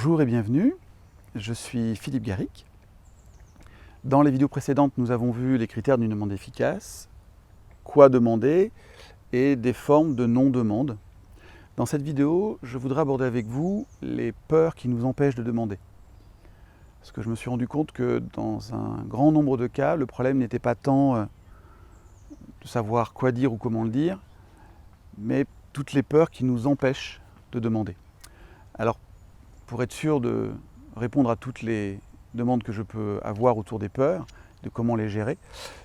Bonjour et bienvenue, je suis Philippe Garric. Dans les vidéos précédentes, nous avons vu les critères d'une demande efficace, quoi demander et des formes de non-demande. Dans cette vidéo, je voudrais aborder avec vous les peurs qui nous empêchent de demander. Parce que je me suis rendu compte que dans un grand nombre de cas, le problème n'était pas tant de savoir quoi dire ou comment le dire, mais toutes les peurs qui nous empêchent de demander. Alors, pour être sûr de répondre à toutes les demandes que je peux avoir autour des peurs, de comment les gérer,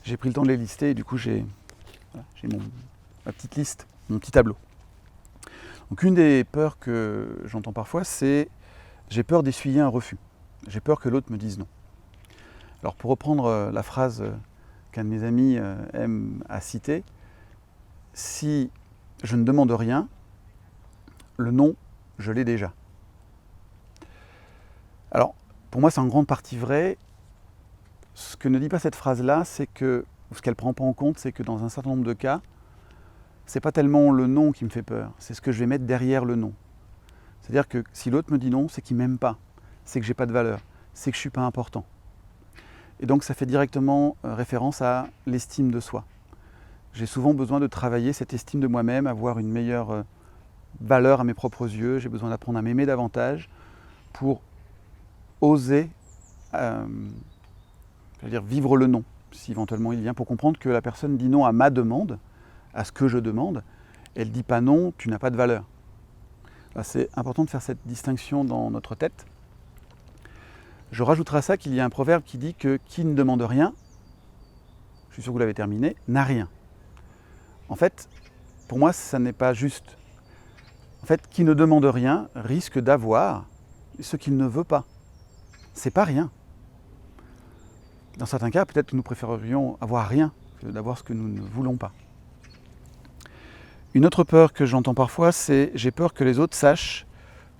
j'ai pris le temps de les lister et du coup j'ai ma petite liste, mon petit tableau. Donc une des peurs que j'entends parfois, c'est j'ai peur d'essuyer un refus. J'ai peur que l'autre me dise non. Alors pour reprendre la phrase qu'un de mes amis aime à citer, si je ne demande rien, le non, je l'ai déjà. Alors, pour moi, c'est en grande partie vrai. Ce que ne dit pas cette phrase-là, c'est que, ou ce qu'elle ne prend pas en compte, c'est que dans un certain nombre de cas, c'est pas tellement le non qui me fait peur, c'est ce que je vais mettre derrière le non. C'est-à-dire que si l'autre me dit non, c'est qu'il ne m'aime pas, c'est que j'ai pas de valeur, c'est que je ne suis pas important. Et donc ça fait directement référence à l'estime de soi. J'ai souvent besoin de travailler cette estime de moi-même, avoir une meilleure valeur à mes propres yeux, j'ai besoin d'apprendre à m'aimer davantage pour oser vivre le non, si éventuellement il vient, pour comprendre que la personne dit non à ma demande, à ce que je demande, elle ne dit pas non, tu n'as pas de valeur. C'est important de faire cette distinction dans notre tête. Je rajouterai à ça qu'il y a un proverbe qui dit que qui ne demande rien, je suis sûr que vous l'avez terminé, n'a rien. En fait, pour moi, ça n'est pas juste. En fait, qui ne demande rien risque d'avoir ce qu'il ne veut pas. C'est pas rien. Dans certains cas, peut-être que nous préférerions avoir rien que d'avoir ce que nous ne voulons pas. Une autre peur que j'entends parfois, c'est j'ai peur que les autres sachent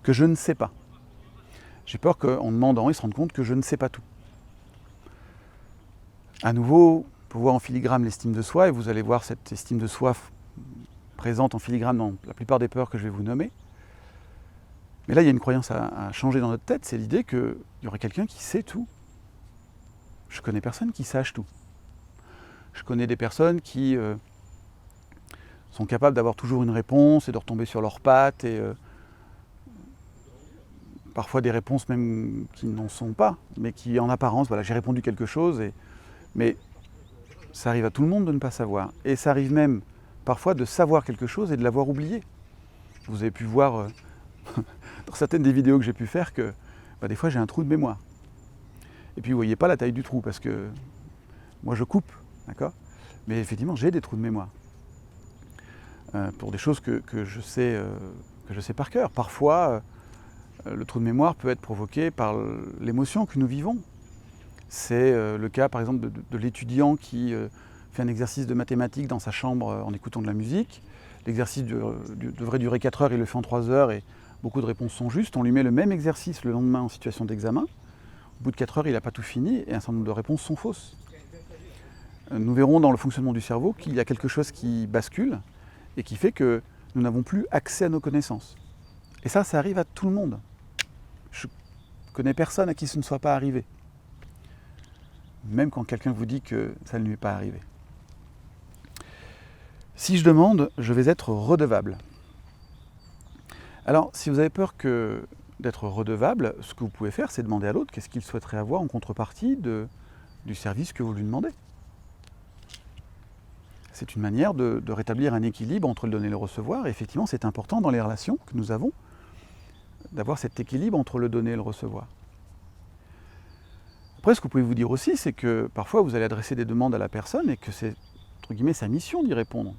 que je ne sais pas. J'ai peur qu'en demandant, ils se rendent compte que je ne sais pas tout. À nouveau, pour voir en filigrane l'estime de soi, et vous allez voir cette estime de soi présente en filigrane dans la plupart des peurs que je vais vous nommer. Mais là, il y a une croyance à changer dans notre tête, c'est l'idée qu'il y aurait quelqu'un qui sait tout. Je connais personne qui sache tout. Je connais des personnes qui sont capables d'avoir toujours une réponse et de retomber sur leurs pattes et parfois des réponses même qui n'en sont pas, mais qui en apparence, voilà, j'ai répondu quelque chose, mais ça arrive à tout le monde de ne pas savoir. Et ça arrive même parfois de savoir quelque chose et de l'avoir oublié. Vous avez pu voir dans certaines des vidéos que j'ai pu faire que des fois j'ai un trou de mémoire. Et puis vous ne voyez pas la taille du trou parce que moi je coupe, d'accord ? Mais effectivement j'ai des trous de mémoire. Pour des choses que je sais par cœur. Parfois, le trou de mémoire peut être provoqué par l'émotion que nous vivons. C'est le cas par exemple de l'étudiant qui fait un exercice de mathématiques dans sa chambre en écoutant de la musique. L'exercice devrait durer 4 heures, il le fait en 3 heures et beaucoup de réponses sont justes. On lui met le même exercice le lendemain en situation d'examen. Au bout de 4 heures, il n'a pas tout fini et un certain nombre de réponses sont fausses. Nous verrons dans le fonctionnement du cerveau qu'il y a quelque chose qui bascule et qui fait que nous n'avons plus accès à nos connaissances. Et ça arrive à tout le monde. Je ne connais personne à qui ce ne soit pas arrivé. Même quand quelqu'un vous dit que ça ne lui est pas arrivé. Si je demande, je vais être redevable. Alors, si vous avez peur d'être redevable, ce que vous pouvez faire, c'est demander à l'autre qu'est-ce qu'il souhaiterait avoir en contrepartie du service que vous lui demandez. C'est une manière de rétablir un équilibre entre le donner et le recevoir. Et effectivement, c'est important dans les relations que nous avons d'avoir cet équilibre entre le donner et le recevoir. Après, ce que vous pouvez vous dire aussi, c'est que parfois vous allez adresser des demandes à la personne et que c'est, entre guillemets, sa mission d'y répondre.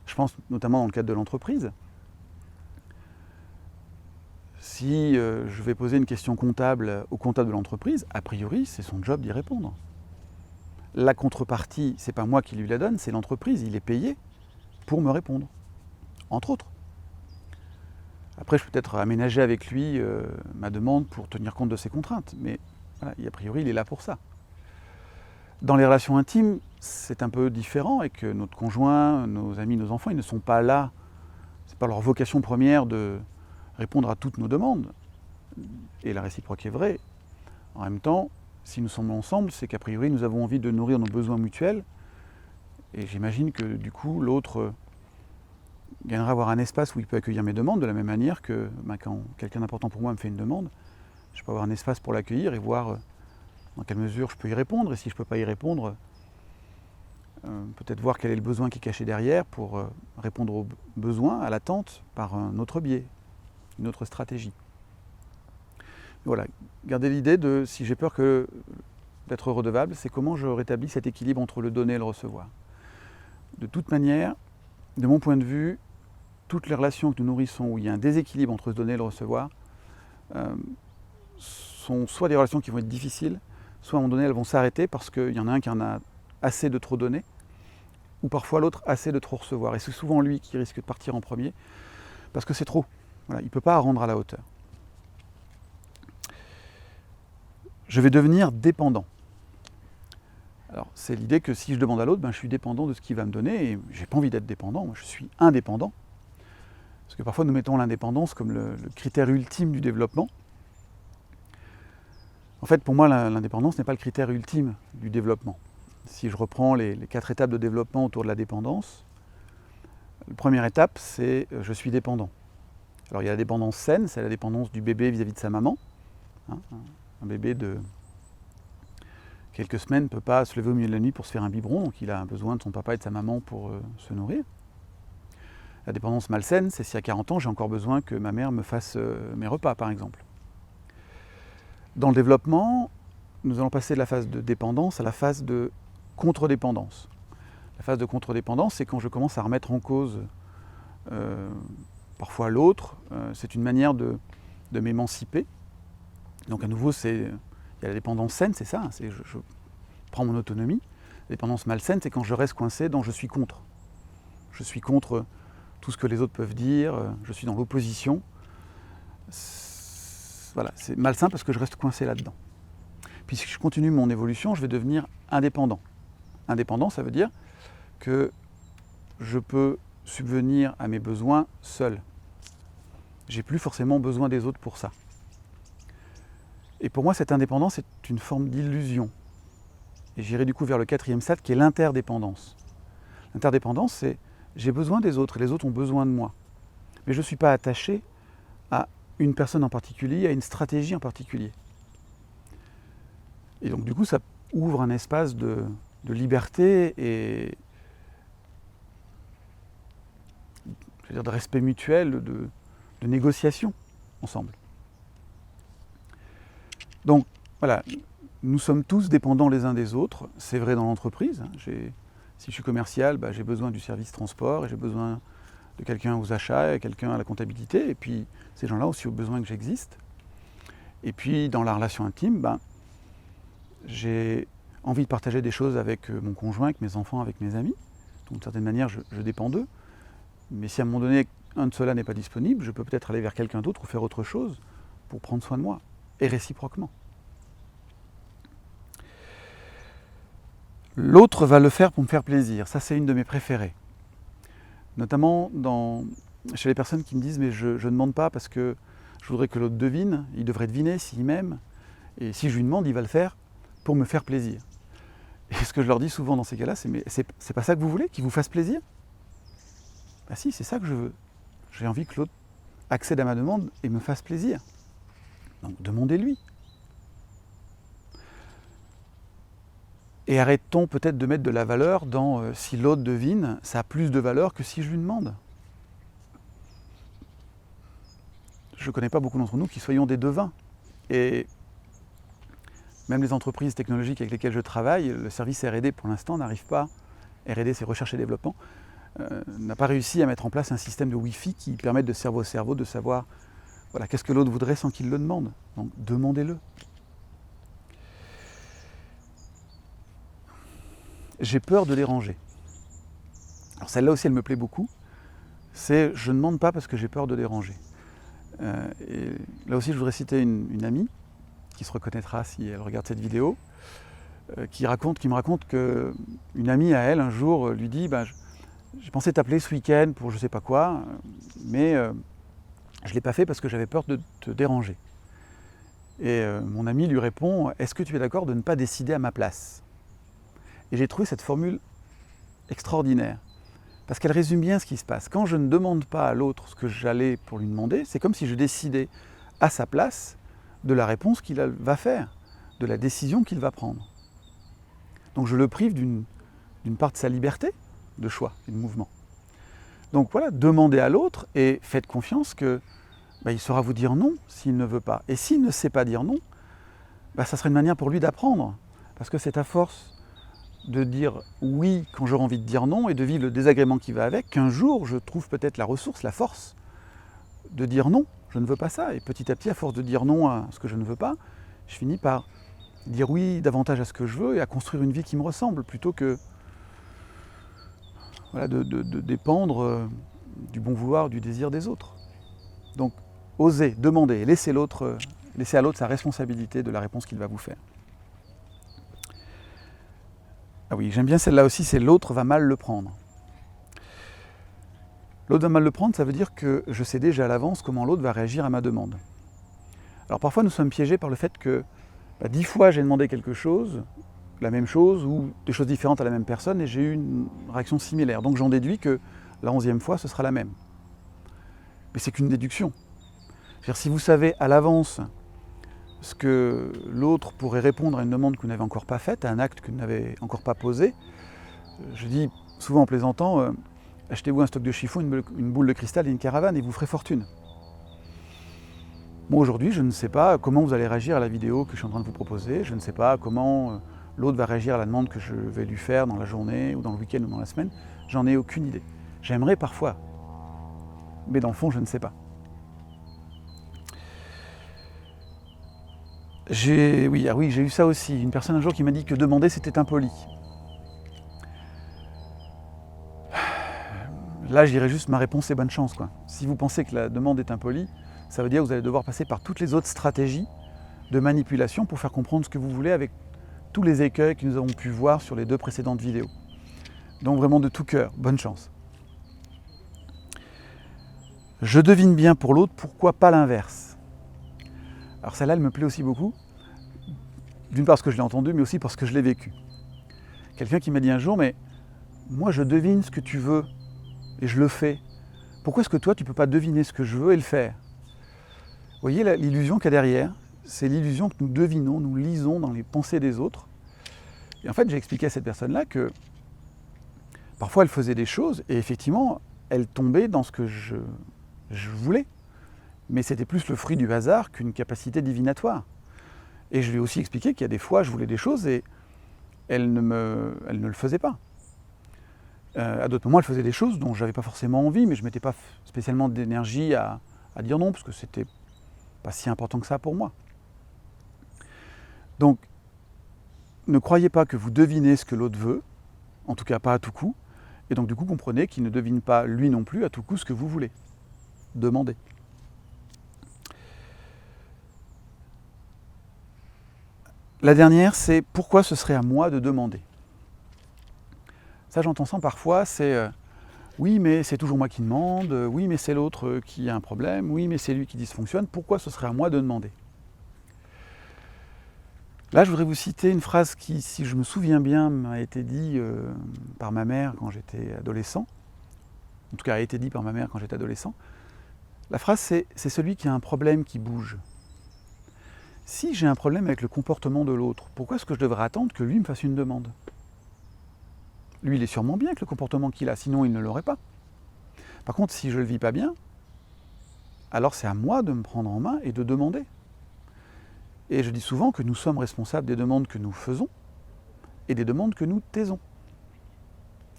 Je pense notamment dans le cadre de l'entreprise. Si je vais poser une question comptable au comptable de l'entreprise, a priori, c'est son job d'y répondre. La contrepartie, ce n'est pas moi qui lui la donne, c'est l'entreprise, il est payé pour me répondre, entre autres. Après, je peux peut-être aménager avec lui ma demande pour tenir compte de ses contraintes, mais voilà, a priori, il est là pour ça. Dans les relations intimes, c'est un peu différent et que notre conjoint, nos amis, nos enfants, ils ne sont pas là, ce n'est pas leur vocation première de répondre à toutes nos demandes. et la réciproque est vraie. En même temps, si nous sommes ensemble, c'est qu'a priori nous avons envie de nourrir nos besoins mutuels. Et j'imagine que du coup, l'autre gagnera à avoir un espace où il peut accueillir mes demandes, de la même manière que quand quelqu'un d'important pour moi me fait une demande, je peux avoir un espace pour l'accueillir et voir dans quelle mesure je peux y répondre. Et si je ne peux pas y répondre, peut-être voir quel est le besoin qui est caché derrière pour répondre aux besoins, à l'attente, par un autre biais, une autre stratégie. Voilà, gardez l'idée de, si j'ai peur d'être redevable, c'est comment je rétablis cet équilibre entre le donner et le recevoir. De toute manière, de mon point de vue, toutes les relations que nous nourrissons où il y a un déséquilibre entre le donner et le recevoir sont soit des relations qui vont être difficiles, soit à un moment donné elles vont s'arrêter parce qu'il y en a un qui en a assez de trop donner, ou parfois l'autre assez de trop recevoir. Et c'est souvent lui qui risque de partir en premier parce que c'est trop. Voilà, il ne peut pas rendre à la hauteur. Je vais devenir dépendant. Alors c'est l'idée que si je demande à l'autre, je suis dépendant de ce qu'il va me donner et je n'ai pas envie d'être dépendant, moi je suis indépendant. Parce que parfois nous mettons l'indépendance comme le critère ultime du développement. En fait pour moi l'indépendance n'est pas le critère ultime du développement. Si je reprends les 4 étapes de développement autour de la dépendance, la première étape c'est je suis dépendant. Alors il y a la dépendance saine, c'est la dépendance du bébé vis-à-vis de sa maman. Un bébé de quelques semaines ne peut pas se lever au milieu de la nuit pour se faire un biberon, donc il a besoin de son papa et de sa maman pour se nourrir. La dépendance malsaine, c'est si à 40 ans j'ai encore besoin que ma mère me fasse mes repas par exemple. Dans le développement, nous allons passer de la phase de dépendance à la phase de contre-dépendance. La phase de contre-dépendance, c'est quand je commence à remettre en cause parfois l'autre, c'est une manière de m'émanciper. Donc à nouveau, il y a la dépendance saine, c'est ça, c'est je prends mon autonomie. La dépendance malsaine, c'est quand je reste coincé dans je suis contre. Je suis contre tout ce que les autres peuvent dire, je suis dans l'opposition. Voilà, c'est malsain parce que je reste coincé là-dedans. Puis si je continue mon évolution, je vais devenir indépendant. Indépendant, ça veut dire que je peux subvenir à mes besoins seul. J'ai plus forcément besoin des autres pour ça. Et pour moi, cette indépendance est une forme d'illusion. Et j'irai du coup vers le 4e stade qui est l'interdépendance. L'interdépendance, c'est j'ai besoin des autres et les autres ont besoin de moi. Mais je ne suis pas attaché à une personne en particulier, à une stratégie en particulier. Et donc du coup, ça ouvre un espace de liberté et je veux dire, de respect mutuel, de négociation ensemble. Donc voilà, nous sommes tous dépendants les uns des autres, c'est vrai dans l'entreprise. Si je suis commercial, j'ai besoin du service transport et j'ai besoin de quelqu'un aux achats et quelqu'un à la comptabilité. Et puis ces gens-là aussi ont besoin que j'existe. Et puis dans la relation intime, j'ai envie de partager des choses avec mon conjoint, avec mes enfants, avec mes amis. Donc d'une certaine manière, je dépends d'eux. Mais si à un moment donné, un de ceux-là n'est pas disponible, je peux peut-être aller vers quelqu'un d'autre ou faire autre chose pour prendre soin de moi. Et réciproquement. L'autre va le faire pour me faire plaisir. Ça, c'est une de mes préférées. Notamment chez les personnes qui me disent « mais je ne demande pas parce que je voudrais que l'autre devine, il devrait deviner s'il m'aime, et si je lui demande, il va le faire pour me faire plaisir. » Et ce que je leur dis souvent dans ces cas-là, c'est « mais c'est pas ça que vous voulez, qu'il vous fasse plaisir ?» Ben si, c'est ça que je veux. J'ai envie que l'autre accède à ma demande et me fasse plaisir. Donc demandez-lui. Et arrêtons peut-être de mettre de la valeur dans si l'autre devine, ça a plus de valeur que si je lui demande. Je ne connais pas beaucoup d'entre nous qui soyons des devins. Et même les entreprises technologiques avec lesquelles je travaille, le service R&D pour l'instant n'arrive pas, R&D c'est recherche et développement, n'a pas réussi à mettre en place un système de Wi-Fi qui permette de cerveau à cerveau de savoir voilà, qu'est-ce que l'autre voudrait sans qu'il le demande. Donc demandez-le. J'ai peur de déranger. Alors celle-là aussi, elle me plaît beaucoup. C'est je ne demande pas parce que j'ai peur de déranger. Et là aussi, je voudrais citer une amie qui se reconnaîtra si elle regarde cette vidéo, qui me raconte qu'une amie à elle, un jour, lui dit j'ai pensé t'appeler ce week-end pour je sais pas quoi, mais je ne l'ai pas fait parce que j'avais peur de te déranger. Et mon ami lui répond « Est-ce que tu es d'accord de ne pas décider à ma place ?» Et j'ai trouvé cette formule extraordinaire, parce qu'elle résume bien ce qui se passe. Quand je ne demande pas à l'autre ce que j'allais pour lui demander, c'est comme si je décidais à sa place de la réponse qu'il va faire, de la décision qu'il va prendre. Donc je le prive d'une part de sa liberté de choix et de mouvement. Donc voilà, demandez à l'autre et faites confiance que il saura vous dire non s'il ne veut pas. Et s'il ne sait pas dire non, ça serait une manière pour lui d'apprendre. Parce que c'est à force de dire oui quand j'aurai envie de dire non et de vivre le désagrément qui va avec, qu'un jour je trouve peut-être la ressource, la force de dire non, je ne veux pas ça. Et petit à petit, à force de dire non à ce que je ne veux pas, je finis par dire oui davantage à ce que je veux et à construire une vie qui me ressemble, plutôt que de dépendre du bon vouloir, du désir des autres. Donc, osez, demandez, laissez à l'autre sa responsabilité de la réponse qu'il va vous faire. Ah oui, j'aime bien celle-là aussi, c'est l'autre va mal le prendre. L'autre va mal le prendre, ça veut dire que je sais déjà à l'avance comment l'autre va réagir à ma demande. Alors parfois nous sommes piégés par le fait que 10 fois j'ai demandé quelque chose, la même chose, ou des choses différentes à la même personne, et j'ai eu une réaction similaire. Donc j'en déduis que la 11e fois, ce sera la même. Mais c'est qu'une déduction. C'est-à-dire, si vous savez à l'avance ce que l'autre pourrait répondre à une demande que vous n'avez encore pas faite, à un acte que vous n'avez encore pas posé, je dis souvent en plaisantant, achetez-vous un stock de chiffon, une boule de cristal et une caravane, et vous ferez fortune. Moi aujourd'hui, je ne sais pas comment vous allez réagir à la vidéo que je suis en train de vous proposer, je ne sais pas comment l'autre va réagir à la demande que je vais lui faire dans la journée, ou dans le week-end, ou dans la semaine, j'en ai aucune idée. J'aimerais parfois, mais dans le fond, je ne sais pas. J'ai eu ça aussi. Une personne un jour qui m'a dit que demander c'était impoli. Là, je dirais juste ma réponse c'est bonne chance, quoi. Si vous pensez que la demande est impolie, ça veut dire que vous allez devoir passer par toutes les autres stratégies de manipulation pour faire comprendre ce que vous voulez, avec tous les écueils que nous avons pu voir sur les 2 précédentes vidéos. Donc vraiment de tout cœur, bonne chance. Je devine bien pour l'autre, pourquoi pas l'inverse? Alors celle-là, elle me plaît aussi beaucoup, d'une part parce que je l'ai entendue, mais aussi parce que je l'ai vécue. Quelqu'un qui m'a dit un jour, mais moi je devine ce que tu veux et je le fais. Pourquoi est-ce que toi tu ne peux pas deviner ce que je veux et le faire? Vous voyez l'illusion qu'il y a derrière, c'est l'illusion que nous devinons, nous lisons dans les pensées des autres. Et en fait, j'ai expliqué à cette personne-là que parfois elle faisait des choses et effectivement, elle tombait dans ce que je voulais. Mais c'était plus le fruit du hasard qu'une capacité divinatoire. Et je lui ai aussi expliqué qu'il y a des fois, je voulais des choses et elle ne le faisait pas. À d'autres moments, elle faisait des choses dont je n'avais pas forcément envie, mais je ne mettais pas spécialement d'énergie à dire non, parce que c'était pas si important que ça pour moi. Donc, ne croyez pas que vous devinez ce que l'autre veut, en tout cas pas à tout coup, et donc du coup comprenez qu'il ne devine pas lui non plus à tout coup ce que vous voulez. Demandez. La dernière, c'est pourquoi ce serait à moi de demander. Ça, j'entends ça parfois, c'est oui, mais c'est toujours moi qui demande, oui, mais c'est l'autre qui a un problème, oui, mais c'est lui qui dysfonctionne, pourquoi ce serait à moi de demander? Là, je voudrais vous citer une phrase qui, si je me souviens bien, m'a été dite par ma mère quand j'étais adolescent. En tout cas, a été dit par ma mère quand j'étais adolescent. La phrase, c'est celui qui a un problème qui bouge. Si j'ai un problème avec le comportement de l'autre, pourquoi est-ce que je devrais attendre que lui me fasse une demande? Lui, il est sûrement bien avec le comportement qu'il a, sinon il ne l'aurait pas. Par contre, si je ne le vis pas bien, alors c'est à moi de me prendre en main et de demander. Et je dis souvent que nous sommes responsables des demandes que nous faisons et des demandes que nous taisons.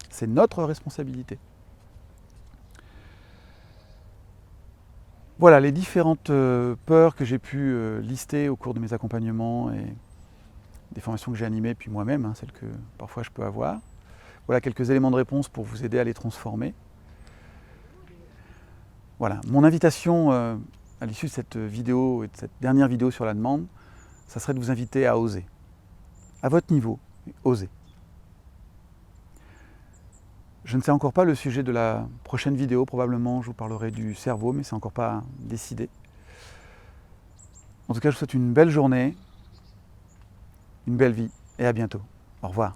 C'est notre responsabilité. Voilà les différentes peurs que j'ai pu lister au cours de mes accompagnements et des formations que j'ai animées, puis moi-même, celles que parfois je peux avoir. Voilà quelques éléments de réponse pour vous aider à les transformer. Voilà, mon invitation à l'issue de cette vidéo et de cette dernière vidéo sur la demande, ça serait de vous inviter à oser. À votre niveau, osez. Je ne sais encore pas le sujet de la prochaine vidéo, probablement je vous parlerai du cerveau, mais c'est encore pas décidé. En tout cas, je vous souhaite une belle journée, une belle vie et à bientôt. Au revoir.